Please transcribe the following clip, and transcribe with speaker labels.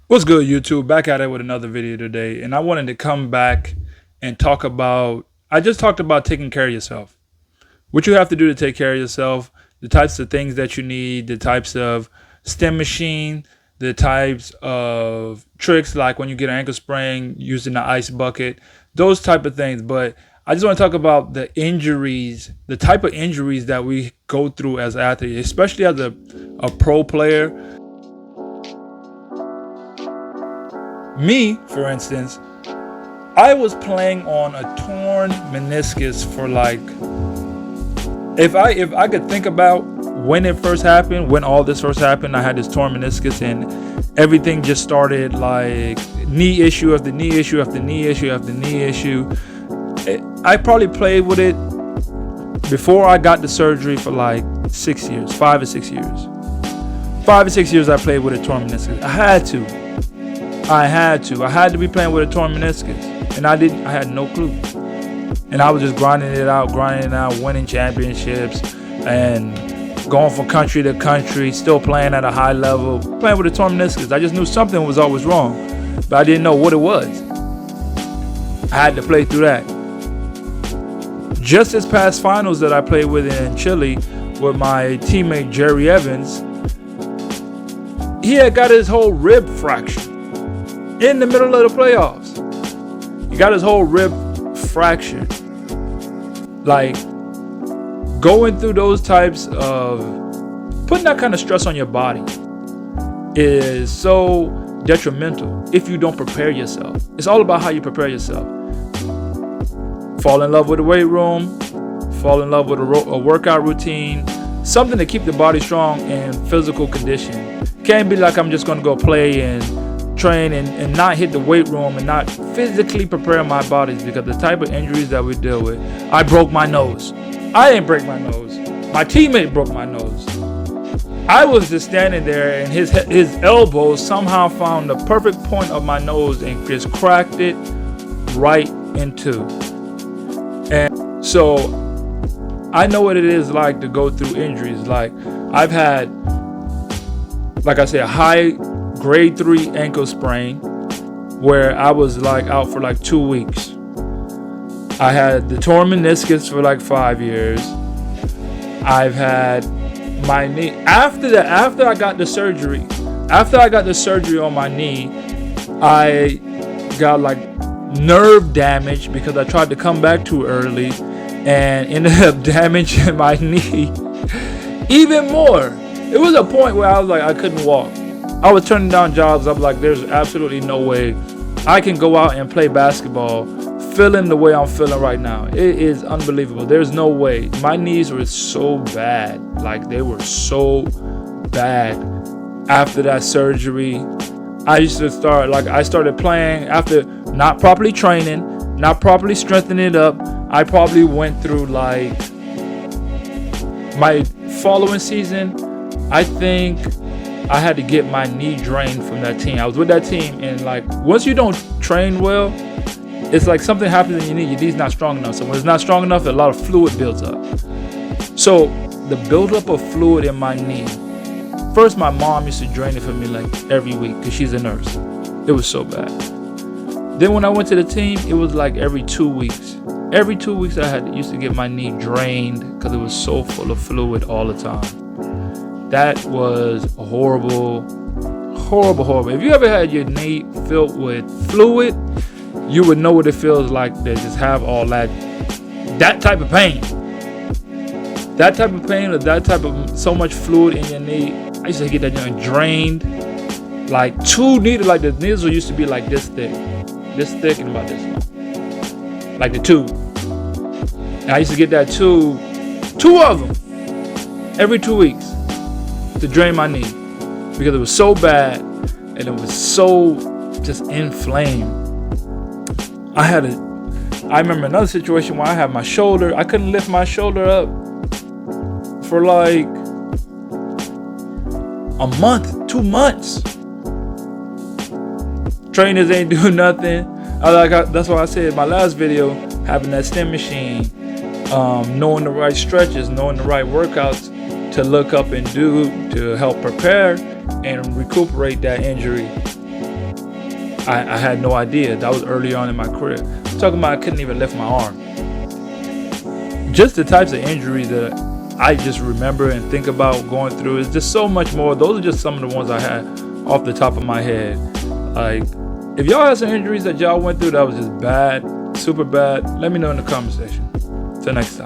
Speaker 1: What's good, YouTube? Back at it with another video today, and I wanted to come back and talk about. I just talked about taking care of yourself. What you have to do to take care of yourself, the types of things that you need, the types of stem machine, the types of tricks like when you get an ankle sprain using the ice bucket, those type of things. But I just want to talk about the injuries, the type of injuries that we go through as athletes, especially as a pro player. Me, for instance, I was playing on a torn meniscus for like, if I could think about when it first happened, when all this first happened, I had this torn meniscus and everything just started like knee issue after knee issue after knee issue after knee issue. I probably played with it before I got the surgery for like 6 years, 5 or 6 years. 5 or 6 years I played with a torn meniscus. I had to be playing with a torn meniscus, and I had no clue, and I was just grinding it out, winning championships and going from country to country, still playing at a high level, playing with a torn meniscus. I just knew something was always wrong, but I didn't know what it was. I had to play through that. Just this past finals that I played with in Chile with my teammate Jerry Evans, he had got his whole rib fractured in the middle of the playoffs. He got his whole rib fractured. Like, going through those types of putting that kind of stress on your body is so detrimental if you don't prepare yourself. It's all about how you prepare yourself. Fall in love with the weight room, fall in love with a workout routine, something to keep the body strong and physical condition. Can't be like I'm just going to go play and train and not hit the weight room and not physically prepare my bodies, because the type of injuries that we deal with. I broke my nose. I didn't break my nose. My teammate broke my nose. I was just standing there and his elbow somehow found the perfect point of my nose and just cracked it right in two. And so I know what it is like to go through injuries. Like, I've had, like I said, a high grade 3 ankle sprain where I was like out for like 2 weeks. I had the torn meniscus for like 5 years. I've had my knee after I got the surgery on my knee, I got like nerve damage because I tried to come back too early and ended up damaging my knee even more. It was a point where I was like, I couldn't walk. I was turning down jobs. I'm like, there's absolutely no way I can go out and play basketball feeling the way I'm feeling right now. It is unbelievable. There's no way. My knees were so bad. Like, they were so bad after that surgery. I started playing after not properly training, not properly strengthening it up. I probably went through like my following season, I think I had to get my knee drained from that team. I was with that team, and like, once you don't train well, it's like something happens in your knee. Your knee's not strong enough. So when it's not strong enough, a lot of fluid builds up. So the buildup of fluid in my knee, first my mom used to drain it for me like every week because she's a nurse. It was so bad. Then when I went to the team, it was like every 2 weeks. Every 2 weeks I used to get my knee drained because it was so full of fluid all the time. That was horrible. If you ever had your knee filled with fluid, you would know what it feels like to just have all that type of pain. That type of pain, or that type of so much fluid in your knee. I used to get that drained. Like two needles, like the needles used to be like this thick and about this long. Like the tube. And I used to get that two of them every 2 weeks to drain my knee because it was so bad and it was so just inflamed. I remember another situation where I had my shoulder, I couldn't lift my shoulder up for like a month, 2 months. Trainers ain't doing nothing. That's why I said in my last video, having that stem machine, knowing the right stretches, knowing the right workouts to look up and do to help prepare and recuperate that injury. I had no idea. That was early on in my career. I'm talking about I couldn't even lift my arm. Just the types of injuries that I just remember and think about going through is just so much more. Those are just some of the ones I had off the top of my head. Like, if y'all had some injuries that y'all went through that was just bad, super bad, let me know in the comment section. Till next time.